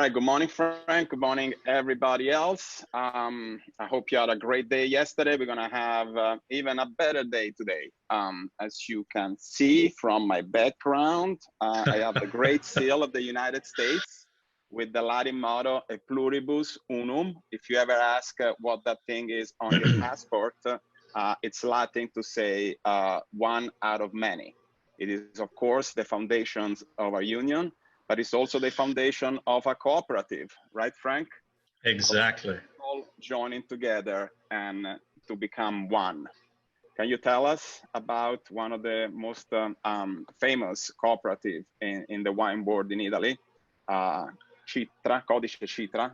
right, good morning, Frank. Good morning, everybody else. I hope you had a great day yesterday. We're gonna have even a better day today. As you can see from my background, I have the Great Seal of the United States with the Latin motto, E pluribus unum. If you ever ask what that thing is on your passport, it's Latin to say one out of many. It is, of course, the foundations of our union, but it's also the foundation of a cooperative, right, Frank? Exactly. All joining together and to become one. Can you tell us about one of the most famous cooperative in the wine world in Italy, Citra, Codice Citra?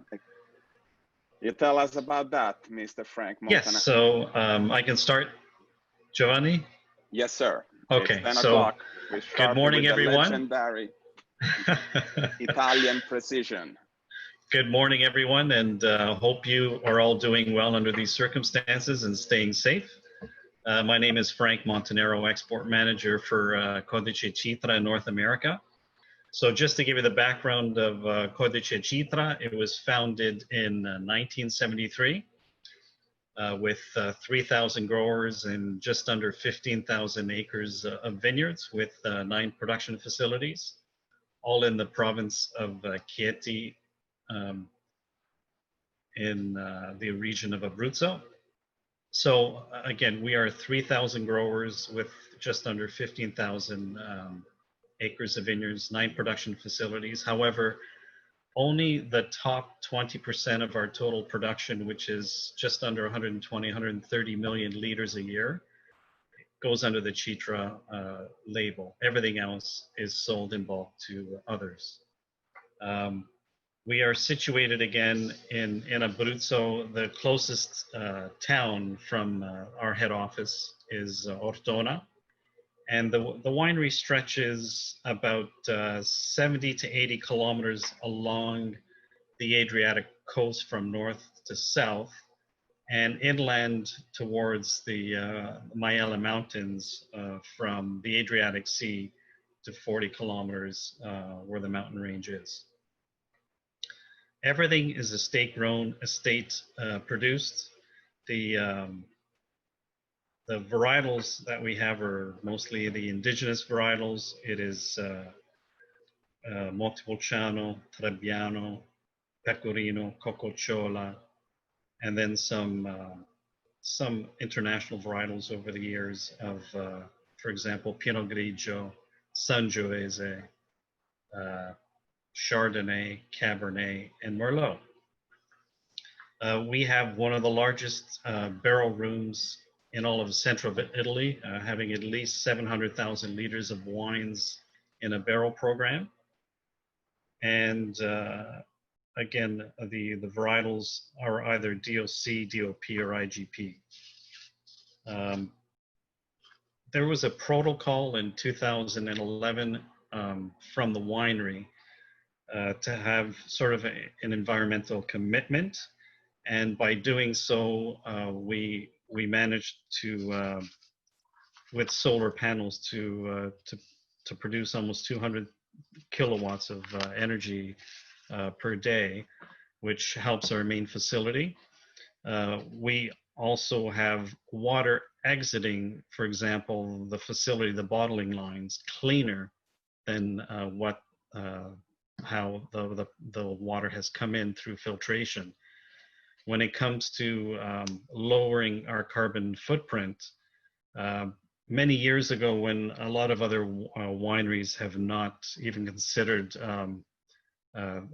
You tell us about that, Mr. Frank Montanaro. Yes, so I can start, Giovanni? Yes, sir. Okay, it's 10 so o'clock. good morning, with everyone. The legendary Italian precision. Good morning, everyone, and hope you are all doing well under these circumstances and staying safe. My name is Frank Montanaro, Export Manager for Codice Citra in North America. So just to give you the background of Codice Citra, it was founded in 1973 with 3,000 growers and just under 15,000 acres of vineyards with 9 production facilities, all in the province of Chieti in the region of Abruzzo. So again, we are 3,000 growers with just under 15,000 acres of vineyards, 9 production facilities. However, only the top 20% of our total production, which is just under 120, 130 million liters a year, goes under the Citra label. Everything else is sold in bulk to others. We are situated again in Abruzzo. The closest town from our head office is Ortona. And the winery stretches about 70 to 80 kilometers along the Adriatic coast from north to south and inland towards the Maiella Mountains from the Adriatic Sea to 40 kilometers where the mountain range is. Everything is estate grown, estate produced. The varietals that we have are mostly the indigenous varietals. It is Montepulciano, Trebbiano, Pecorino, Cococciolo, and then some international varietals over the years of, for example, Pinot Grigio, Sangiovese, Chardonnay, Cabernet, and Merlot. We have one of the largest barrel rooms in all of central Italy, having at least 700,000 liters of wines in a barrel program. And again, the varietals are either DOC, DOP, or IGP. There was a protocol in 2011 from the winery to have sort of an environmental commitment. And by doing so, we managed to, with solar panels, to produce almost 200 kilowatts of energy per day, which helps our main facility. We also have water exiting, for example, the facility, the bottling lines, cleaner than how the water has come in through filtration. When it comes to lowering our carbon footprint, many years ago, when a lot of other wineries have not even considered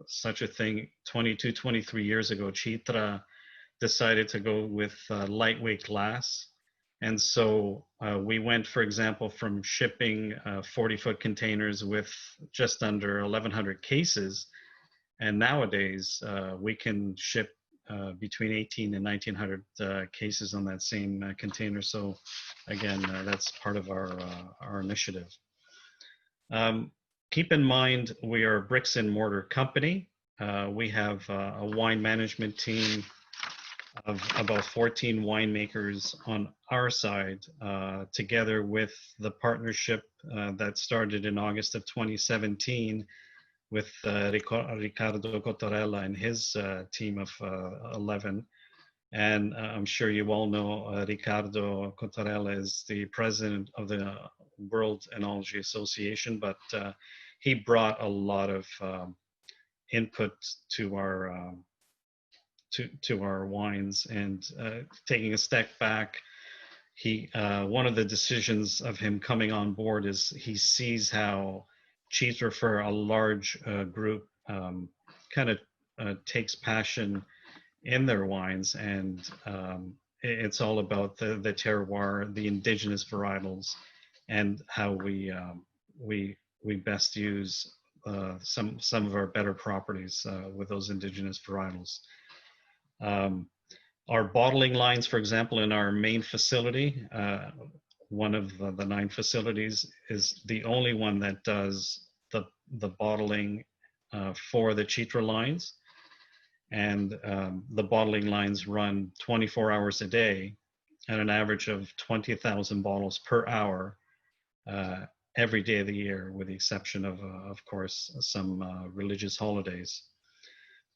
such a thing, 22, 23 years ago, Citra decided to go with lightweight glass. And so we went, for example, from shipping 40-foot containers with just under 1,100 cases. And nowadays, we can ship between 18 and 1,900 cases on that same container. So again, that's part of our initiative. Keep in mind, we are a bricks and mortar company. We have a wine management team of about 14 winemakers on our side, together with the partnership that started in August of 2017 with Riccardo Cottarella and his team of 11. And I'm sure you all know Riccardo Cottarella is the president of the World Enology Association, but he brought a lot of input to our to our wines. And taking a step back, he one of the decisions of him coming on board is he sees how Citra, for a large group, kind of takes passion in their wines, and it's all about the terroir, the indigenous varietals, and how we best use some of our better properties with those indigenous varietals. Our bottling lines, for example, in our main facility, one of the 9 facilities, is the only one that does the bottling for the Citra lines. And the bottling lines run 24 hours a day at an average of 20,000 bottles per hour every day of the year, with the exception of course, some religious holidays.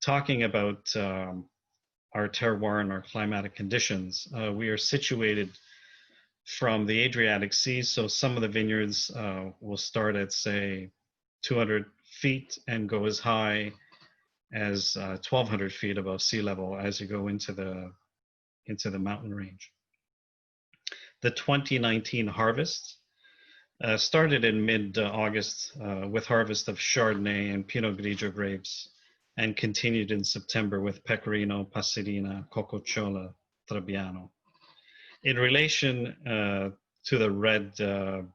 Talking about our terroir and our climatic conditions, we are situated from the Adriatic Sea, so some of the vineyards will start at, say, 200 feet and go as high as 1,200 feet above sea level as you go into the mountain range. The 2019 harvest started in mid-August with harvest of Chardonnay and Pinot Grigio grapes, and continued in September with Pecorino, Pasadena, Cococciolo, Trebbiano. In relation to the red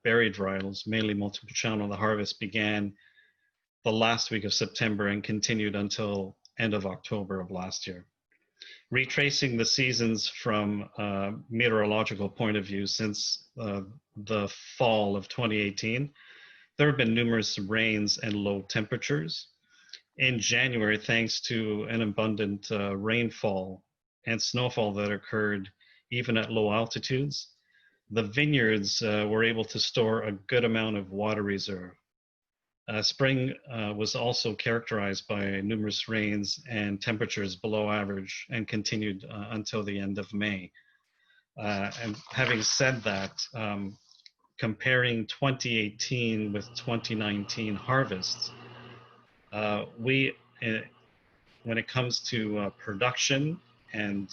berry varietals, mainly Montepulciano, the harvest began the last week of September and continued until end of October of last year. Retracing the seasons from a meteorological point of view, since the fall of 2018, there have been numerous rains and low temperatures. In January, thanks to an abundant rainfall and snowfall that occurred even at low altitudes, the vineyards were able to store a good amount of water reserve. Spring was also characterized by numerous rains and temperatures below average, and continued until the end of May. And having said that, comparing 2018 with 2019 harvests, when it comes to production and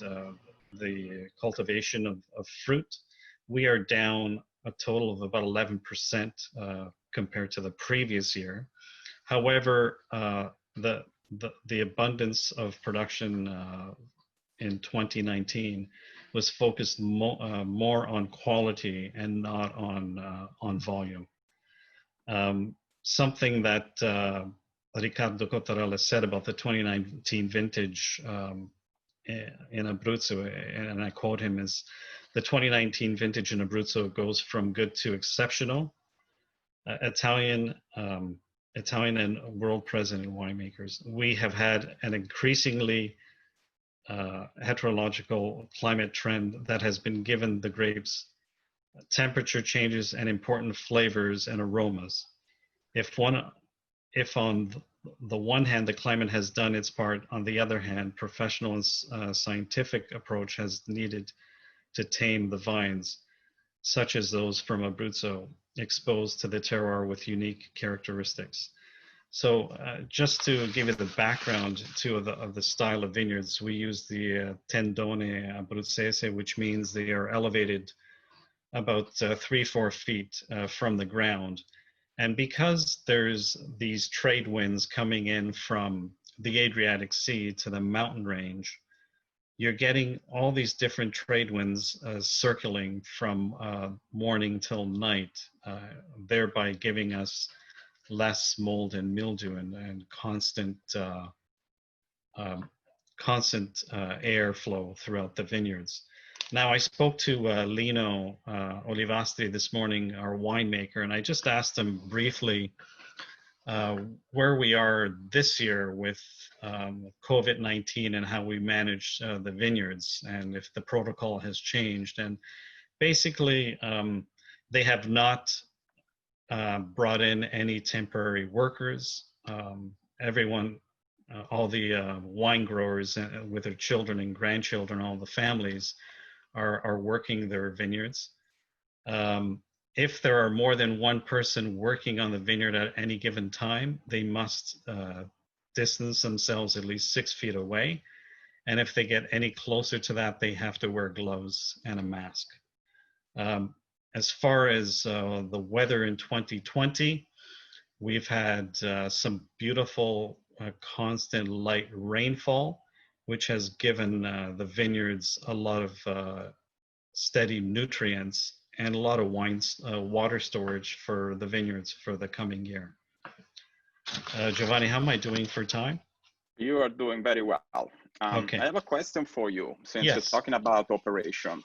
the cultivation of fruit, we are down a total of about 11% compared to the previous year. However, the abundance of production in 2019 was focused more on quality and not on volume. Something that Riccardo Cottarella said about the 2019 vintage in Abruzzo, and I quote him, is the 2019 vintage in Abruzzo goes from good to exceptional. Italian and world president winemakers, we have had an increasingly heterological climate trend that has been given the grapes temperature changes and important flavors and aromas. If on the one hand the climate has done its part, on the other hand, professional and scientific approach has needed to tame the vines, such as those from Abruzzo, exposed to the terroir with unique characteristics. So just to give you the background of the style of vineyards, we use the tendone abruzzese, which means they are elevated about 3-4 feet from the ground. And because there's these trade winds coming in from the Adriatic Sea to the mountain range, you're getting all these different trade winds circling from morning till night, thereby giving us less mold and mildew and constant airflow throughout the vineyards. Now, I spoke to Lino Olivastri this morning, our winemaker, and I just asked him briefly where we are this year with COVID-19 and how we manage the vineyards, and if the protocol has changed. And basically, they have not brought in any temporary workers. everyone, all the wine growers with their children and grandchildren, all the families are working their vineyards. If there are more than one person working on the vineyard at any given time, they must distance themselves at least 6 feet away. And if they get any closer to that, they have to wear gloves and a mask. As far as the weather in 2020, we've had some beautiful constant light rainfall, which has given the vineyards a lot of steady nutrients and a lot of water storage for the vineyards for the coming year. Giovanni, how am I doing for time? You are doing very well. Okay. I have a question for you, since Yes. you're talking about operations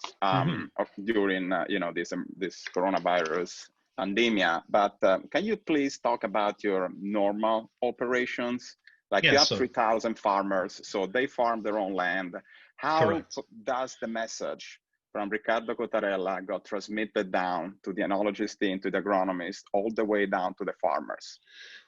during this coronavirus pandemic. But can you please talk about your normal operations? Like you have 3,000 farmers, so they farm their own land. How does the message from Riccardo Cottarella got transmitted down to the enologist team, to the agronomist, all the way down to the farmers?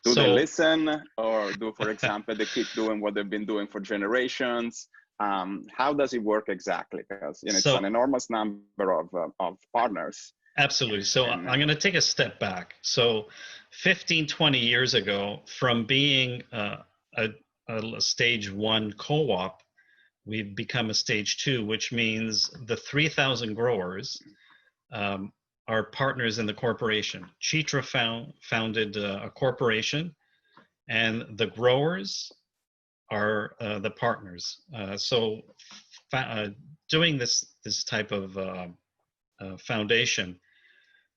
Do they listen, or do, for example, they keep doing what they've been doing for generations? How does it work exactly? Because it's an enormous number of partners. Absolutely. So I'm going to take a step back. So 15, 20 years ago, from being a stage 1 co-op, we've become a stage 2, which means the 3,000 growers are partners in the corporation. Citra founded a corporation, and the growers are the partners. Doing this type of foundation,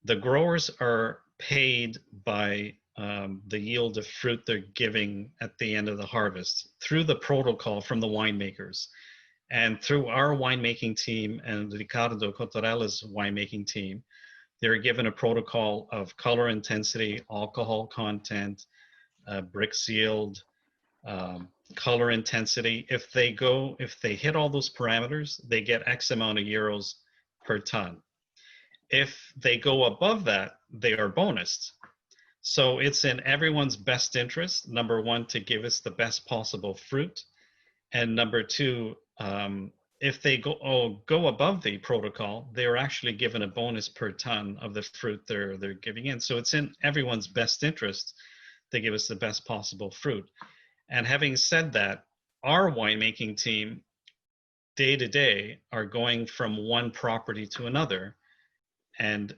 the growers are paid by the yield of fruit they're giving at the end of the harvest through the protocol from the winemakers. And through our winemaking team and Riccardo Cottarella's winemaking team, they're given a protocol of color intensity, alcohol content, brix yield, color intensity. If they hit all those parameters, they get X amount of euros per ton. If they go above that, they are bonused. So it's in everyone's best interest, number one, to give us the best possible fruit. And number two, if they go above the protocol, they're actually given a bonus per ton of the fruit they're giving in. So it's in everyone's best interest to give us the best possible fruit. And having said that, our winemaking team, day to day, are going from one property to another and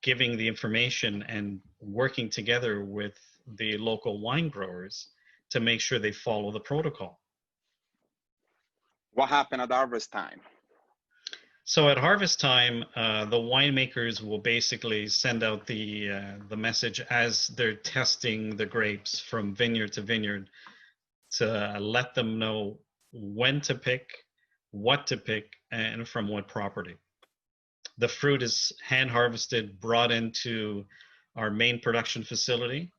giving the information and working together with the local wine growers to make sure they follow the protocol. What happened at harvest time? So at harvest time, the winemakers will basically send out the message as they're testing the grapes from vineyard to vineyard to let them know when to pick, what to pick, and from what property. The fruit is hand harvested, brought into our main production facility,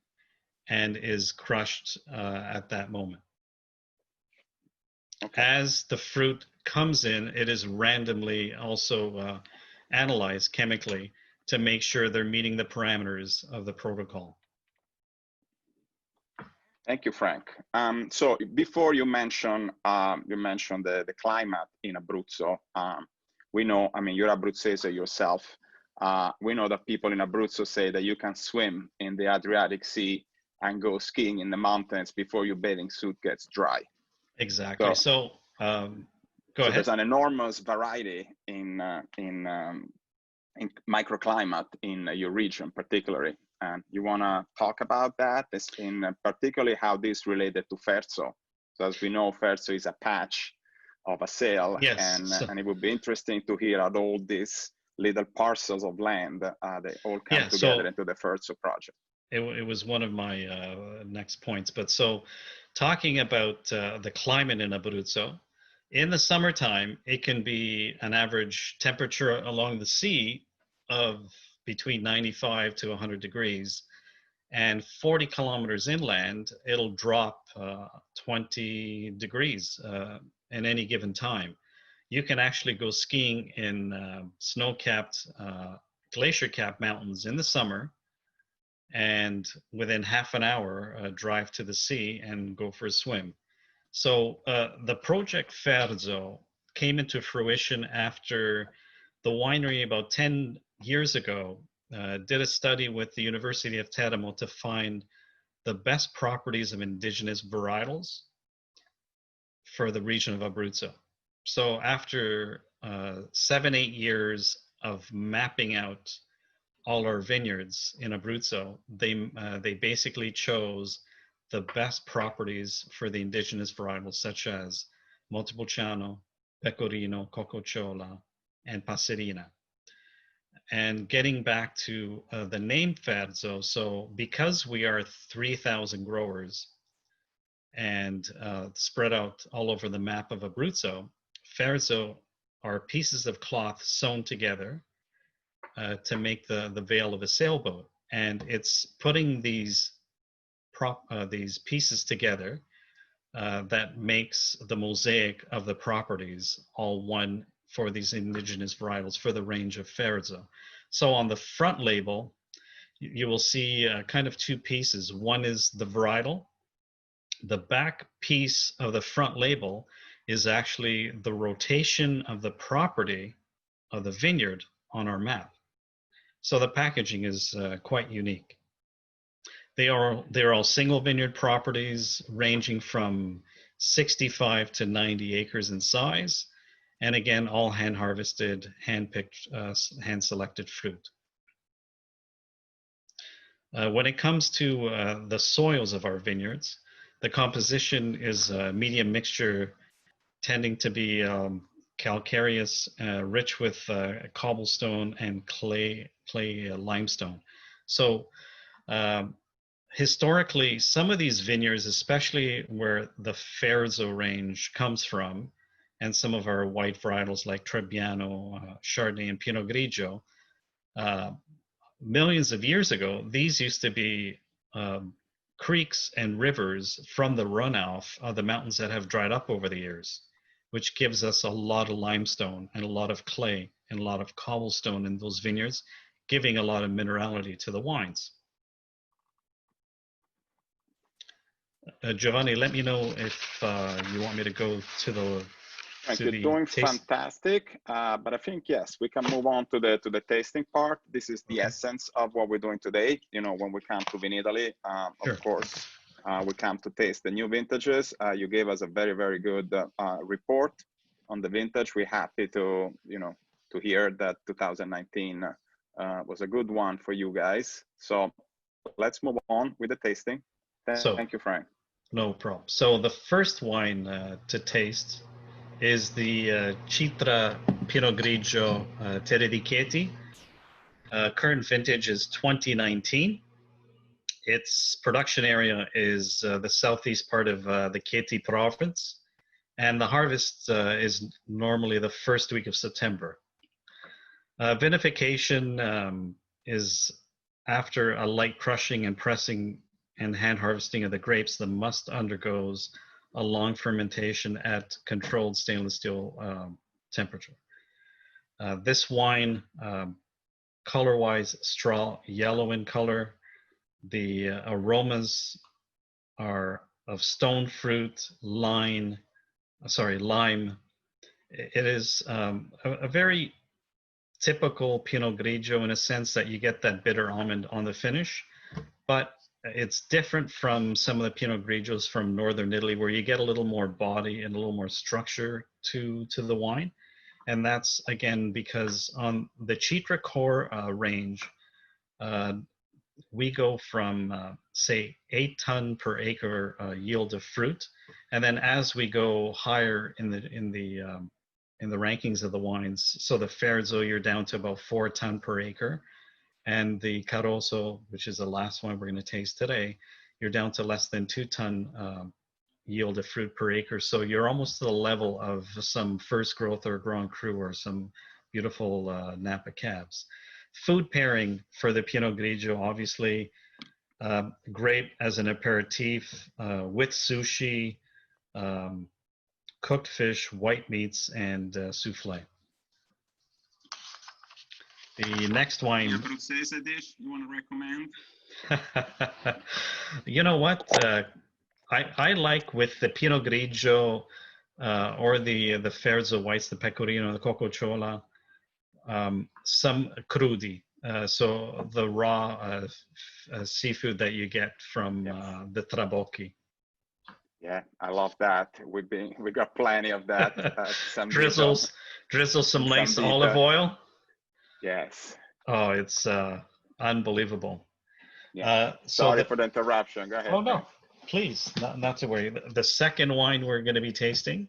and is crushed at that moment. Okay. As the fruit comes in, it is randomly also analyzed chemically to make sure they're meeting the parameters of the protocol. Thank you, Frank. So before you mentioned the climate in Abruzzo. We know, I mean, you're Abruzzese yourself. We know that people in Abruzzo say that you can swim in the Adriatic Sea and go skiing in the mountains before your bathing suit gets dry. Exactly. So go ahead. There's an enormous variety in microclimate in your region, particularly. And you want to talk about that, particularly how this related to Ferzo. So as we know, Ferzo is a patch of a sail, yes, and it would be interesting to hear how all these little parcels of land, they all come together into the Ferzo project. It was one of my next points. But so talking about the climate in Abruzzo, in the summertime, it can be an average temperature along the sea of between 95 to 100 degrees. And 40 kilometers inland, it'll drop 20 degrees in any given time. You can actually go skiing in snow-capped, glacier-capped mountains in the summer and within half an hour, drive to the sea and go for a swim. So the project Ferzo came into fruition after the winery about 10 years ago did a study with the University of Teramo to find the best properties of indigenous varietals for the region of Abruzzo. So after 7-8 years of mapping out all our vineyards in Abruzzo, they basically chose the best properties for the indigenous varietals such as Montepulciano, Pecorino, Cococciolo, and Passerina. And getting back to the name Ferzo, so because we are 3,000 growers and spread out all over the map of Abruzzo, Ferzo are pieces of cloth sewn together to make the veil of a sailboat. And it's putting these pieces together that makes the mosaic of the properties all one for these indigenous varietals for the range of Ferzo. So on the front label, you will see kind of two pieces. One is the varietal. The back piece of the front label is actually the rotation of the property of the vineyard on our map. So the packaging is quite unique. They're all single vineyard properties ranging from 65 to 90 acres in size. And again, all hand harvested, hand picked, hand selected fruit. When it comes to the soils of our vineyards, the composition is a medium mixture tending to be calcareous, rich with cobblestone and clay limestone. So historically, some of these vineyards, especially where the Ferzo range comes from, and some of our white varietals like Trebbiano, Chardonnay, and Pinot Grigio, millions of years ago, these used to be creeks and rivers from the runoff of the mountains that have dried up over the years, which gives us a lot of limestone and a lot of clay and a lot of cobblestone in those vineyards, giving a lot of minerality to the wines. Giovanni, let me know if you want me to go to the You're doing fantastic, but I think yes, we can move on to the tasting part. This is the essence of what we're doing today. You know, when we come to Vinitaly, of course, we come to taste the new vintages. You gave us a very good report on the vintage. We're happy to to hear that 2019 was a good one for you guys. So let's move on with the tasting. Thank you, Frank. No problem. So the first wine to taste is the Citra Pinot Grigio Terre di Chieti. Current vintage is 2019. Its production area is the southeast part of the Chieti province, and the harvest is normally the first week of September. Vinification is after a light crushing and pressing and hand harvesting of the grapes. The must undergoes a long fermentation at controlled stainless steel temperature. This wine, color-wise, straw yellow in color. The aromas are of stone fruit, lime. It is a very typical Pinot Grigio in a sense that you get that bitter almond on the finish, but it's different from some of the Pinot Grigios from northern Italy, where you get a little more body and a little more structure to the wine. And that's, again, because on the Citra core range, we go from, say, 8 ton per acre yield of fruit. And then as we go higher in the rankings of the wines, so the Ferzo, you're down to about 4 ton per acre. And the Caroso, which is the last one we're going to taste today, you're down to less than 2 ton yield of fruit per acre. So you're almost to the level of some First Growth or Grand Cru or some beautiful Napa Cabs. Food pairing for the Pinot Grigio, obviously, grape as an aperitif with sushi, cooked fish, white meats, and souffle. The next wine. Abruzzese dish you want to recommend? You know what? I like with the Pinot Grigio or the Ferzo whites, the Pecorino, the Cocociola, some crudi. So the raw seafood that you get from the trabocchi. Yeah, I love that. We got plenty of that. Drizzle some nice olive oil. Yes. Oh, it's unbelievable. Yeah. Sorry for the interruption. Go ahead. Oh no, please, not to worry. The second wine we're going to be tasting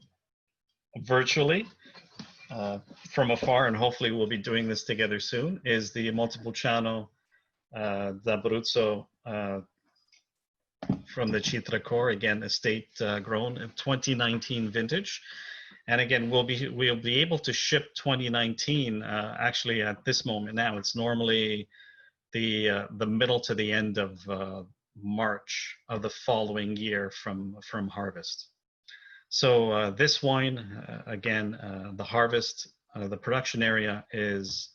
virtually from afar, and hopefully we'll be doing this together soon, is the Montepulciano d'Abruzzo from the Citra core, again estate grown 2019 vintage. And again, we'll be able to ship 2019 actually at this moment now. It's normally the middle to the end of March of the following year from harvest. So this wine, again, the harvest, the production area is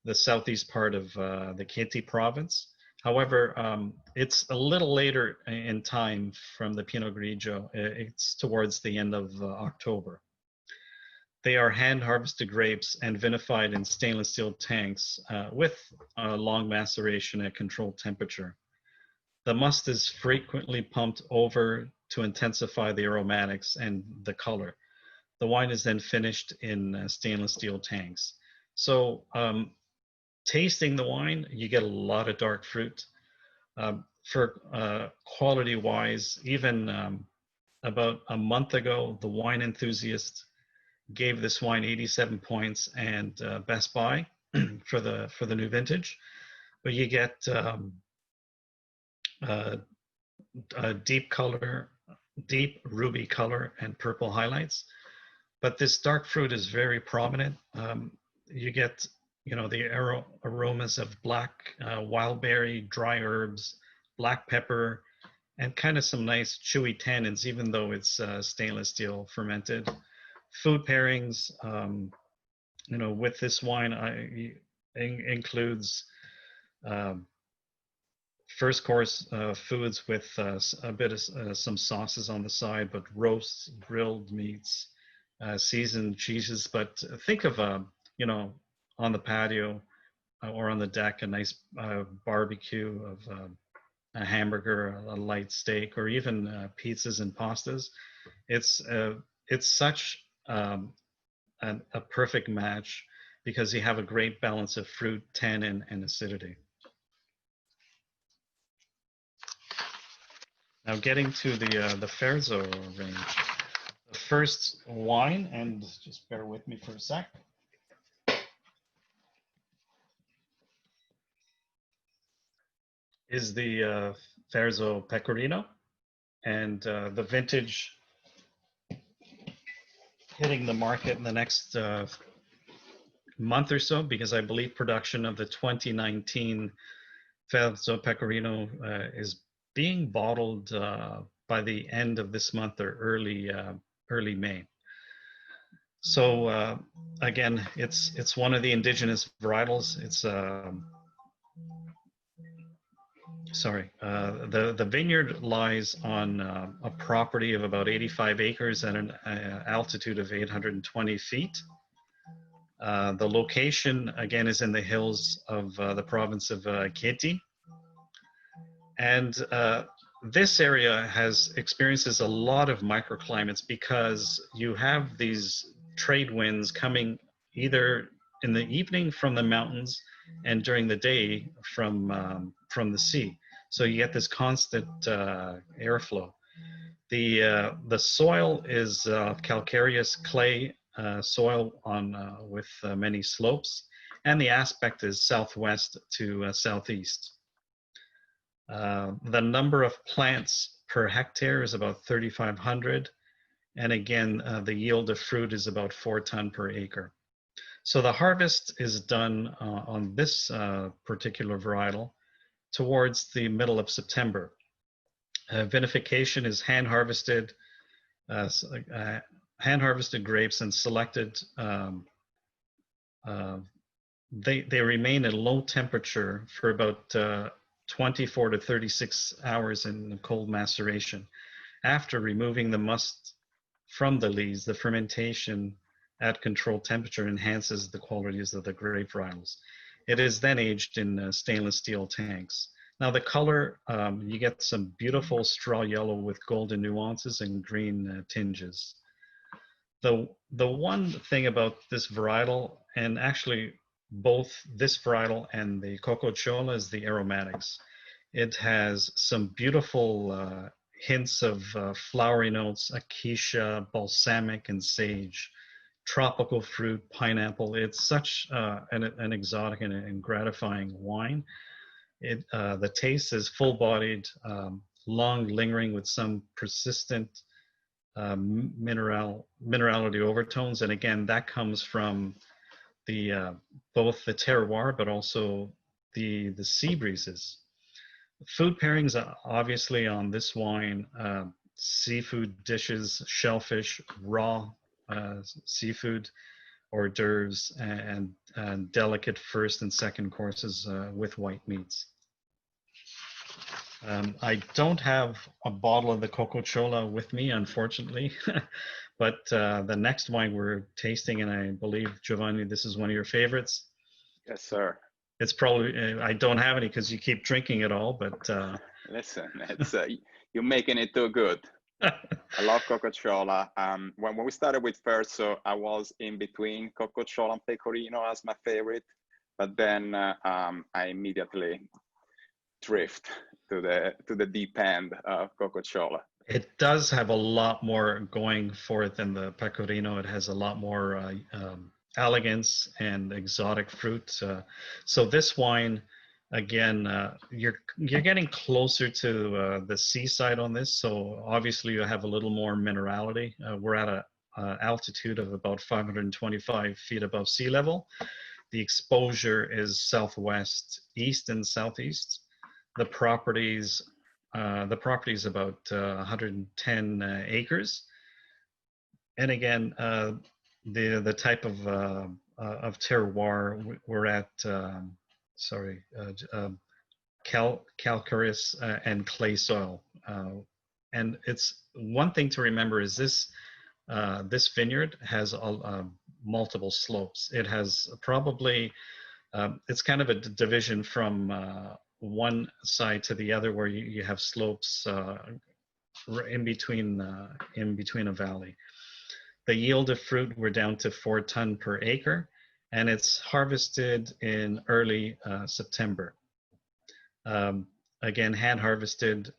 the southeast part of the Chieti province. However, it's a little later in time from the Pinot Grigio. It's towards the end of October. They are hand-harvested grapes and vinified in stainless steel tanks with long maceration at controlled temperature. The must is frequently pumped over to intensify the aromatics and the color. The wine is then finished in stainless steel tanks. So tasting the wine, you get a lot of dark fruit. For quality-wise, even about a month ago, the Wine Enthusiast gave this wine 87 points and Best Buy for the new vintage. But you get a deep color, deep ruby color and purple highlights. But this dark fruit is very prominent. You get, the aromas of black wild berry, dry herbs, black pepper, and kind of some nice chewy tannins, even though it's stainless steel fermented. Food pairings, with this wine includes first course foods with a bit of some sauces on the side, but roasts, grilled meats, seasoned cheeses. But think of on the patio or on the deck, a nice barbecue of a hamburger, a light steak, or even pizzas and pastas. It's such a perfect match because you have a great balance of fruit, tannin, and acidity. Now getting to the Ferzo range, the first wine, and just bear with me for a sec. Is the Ferzo Pecorino, and the vintage hitting the market in the next month or so, because I believe production of the 2019 Ferzo Pecorino is being bottled by the end of this month or early May. So again, it's one of the indigenous varietals. It's the vineyard lies on a property of about 85 acres at an altitude of 820 feet. The location, again, is in the hills of the province of Chieti. And this area experiences a lot of microclimates because you have these trade winds coming either in the evening from the mountains and during the day from the sea. So you get this constant airflow. The soil is calcareous clay soil with many slopes, and the aspect is southwest to southeast. The number of plants per hectare is about 3,500, and again, the yield of fruit is about 4 tons per acre. So the harvest is done on this particular varietal towards the middle of September. Vinification is hand-harvested grapes and selected they remain at low temperature for about 24 to 36 hours in cold maceration. After removing the must from the lees, the fermentation at controlled temperature enhances the qualities of the grape varietals. It is then aged in stainless steel tanks. Now the color, you get some beautiful straw yellow with golden nuances and green tinges. The one thing about this varietal, and actually both this varietal and the Coco Chola, is the aromatics. It has some beautiful hints of flowery notes, acacia, balsamic, and sage, tropical fruit, pineapple. It's such an exotic and gratifying wine. The taste is full-bodied, long lingering with some persistent minerality overtones, and again that comes from the both the terroir but also the sea breezes. Food pairings obviously on this wine: seafood dishes, shellfish, raw seafood, hors d'oeuvres, and delicate first and second courses with white meats. I don't have a bottle of the Coco Chola with me, unfortunately, but the next wine we're tasting, and I believe, Giovanni, this is one of your favorites. Yes, sir. It's probably, I don't have any because you keep drinking it all, but... Listen, it's, you're making it too good. I love Coco Chola. When we started with Ferso, I was in between Coco Chola and Pecorino as my favorite, but then I immediately drift to the deep end of Coco Chola. It does have a lot more going for it than the Pecorino. It has a lot more elegance and exotic fruit. So this wine, again, you're getting closer to the seaside on this. So obviously you have a little more minerality. We're at a altitude of about 525 feet above sea level. The exposure is southwest, east, and southeast. The property's about 110 acres, and again, the type of terroir we're at. Calcareous and clay soil, and it's one thing to remember is this vineyard has multiple slopes. It has probably it's kind of a division from one side to the other, where you have slopes in between a valley. The yield of fruit, we're down to 4 tons per acre, and it's harvested in early September. Again, hand harvested,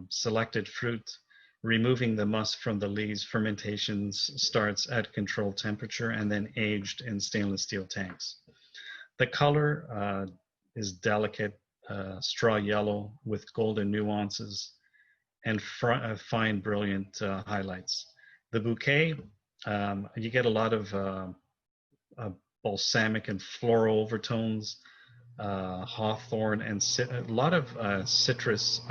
selected fruit, removing the must from the leaves. Fermentation starts at controlled temperature and then aged in stainless steel tanks. The color is delicate, straw yellow with golden nuances and fine, brilliant highlights. The bouquet, you get a lot of balsamic and floral overtones, hawthorn, and a lot of citrus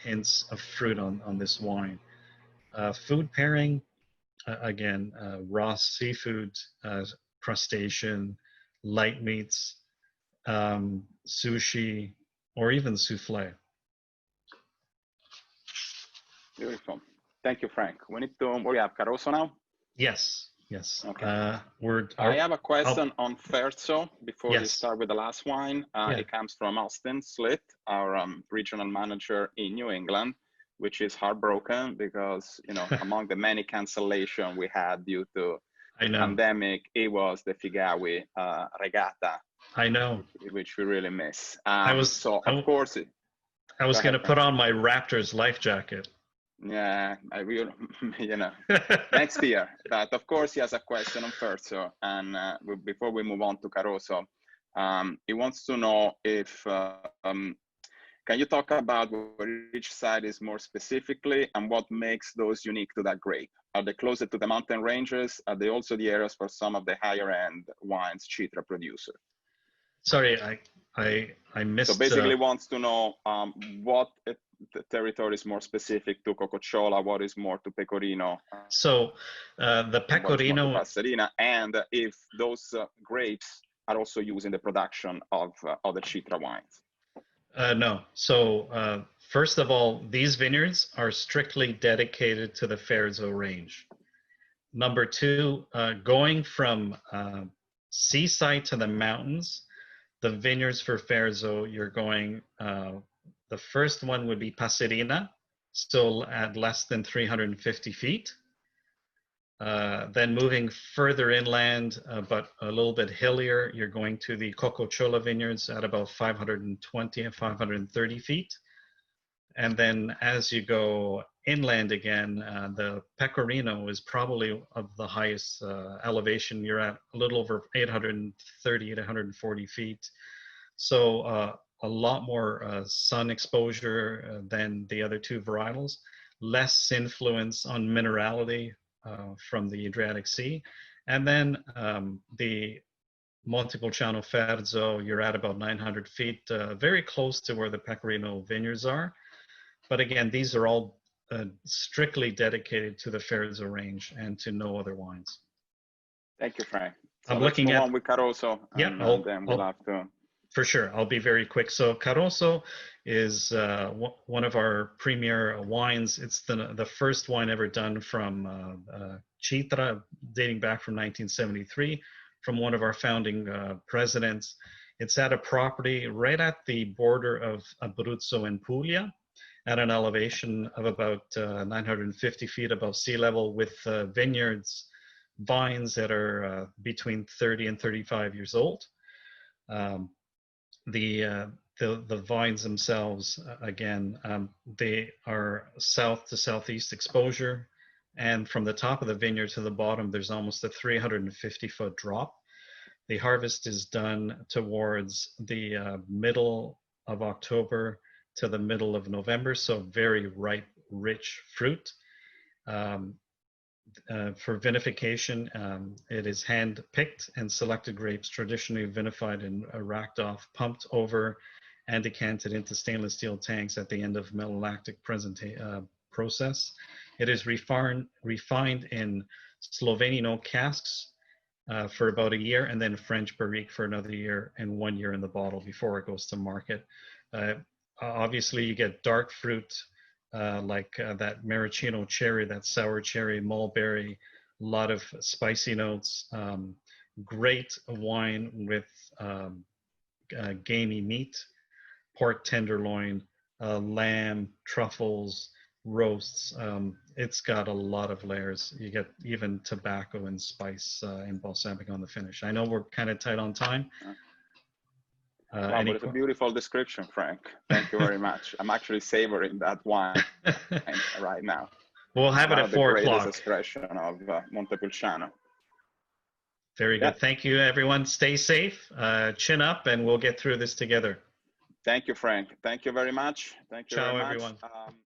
hints of fruit on this wine. Food pairing, again, raw seafood, crustacean, light meats, sushi, or even souffle. Beautiful. Thank you, Frank. We have Caroso now? Yes. Yes. Okay. I have a question on Ferso before we start with the last wine. It comes from Austin Slitt, our regional manager in New England, which is heartbroken because, you know, among the many cancellations we had due to the pandemic, it was the Figawi Regatta. I know. Which we really miss. I was going to put on my Raptors life jacket. Yeah, I will, you know, next year. But of course, he has a question on Ferso. And before we move on to Caroso, he wants to know if, can you talk about where each side is more specifically and what makes those unique to that grape? Are they closer to the mountain ranges? Are they also the areas for some of the higher end wines Citra producer? Sorry, I missed. So basically wants to know what the territory is more specific to Cococciolo, what is more to Pecorino. So the Pecorino, Passerina, and if those grapes are also used in the production of the Citra wines. No. So first of all, these vineyards are strictly dedicated to the Ferzo range. Number two, going from seaside to the mountains, the vineyards for Ferzo, you're going, the first one would be Passerina, still at less than 350 feet. Then moving further inland, but a little bit hillier, you're going to the Cococciolo vineyards at about 520 and 530 feet. And then as you go inland again, the Pecorino is probably of the highest elevation. You're at a little over 830 to 140 feet. So a lot more sun exposure than the other two varietals, less influence on minerality from the Adriatic Sea. And then the Montepulciano Ferzo, you're at about 900 feet, very close to where the Pecorino vineyards are. But again, these are all strictly dedicated to the Ferzo range and to no other wines. Thank you, Frank. So I'm let's looking move at on with Caroso, and then we'll have to. For sure, I'll be very quick. So Caroso is one of our premier wines. It's the first wine ever done from Citra, dating back from 1973, from one of our founding presidents. It's at a property right at the border of Abruzzo and Puglia, at an elevation of about 950 feet above sea level, with vineyards, vines that are between 30 and 35 years old. The vines themselves, again, they are south to southeast exposure, and from the top of the vineyard to the bottom, there's almost a 350-foot drop. The harvest is done towards the middle of October to the middle of November, so very ripe, rich fruit. For vinification, it is hand-picked and selected grapes, traditionally vinified and racked off, pumped over, and decanted into stainless steel tanks at the end of malolactic process. It is refined in Slovenian oak casks for about a year, and then French barrique for another year, and 1 year in the bottle before it goes to market. Obviously, you get dark fruit, like that maraschino cherry, that sour cherry, mulberry, a lot of spicy notes. Great wine with gamey meat, pork tenderloin, lamb, truffles, roasts. It's got a lot of layers. You get even tobacco and spice and balsamic on the finish. I know we're kind of tight on time. Wow, but it's a beautiful description, Frank. Thank you very much. I'm actually savoring that wine right now. We'll have it at 4 o'clock. Greatest expression of Montepulciano. Very good. Thank you, everyone. Stay safe, chin up, and we'll get through this together. Thank you, Frank. Thank you very much. Thank you Ciao, very much. everyone.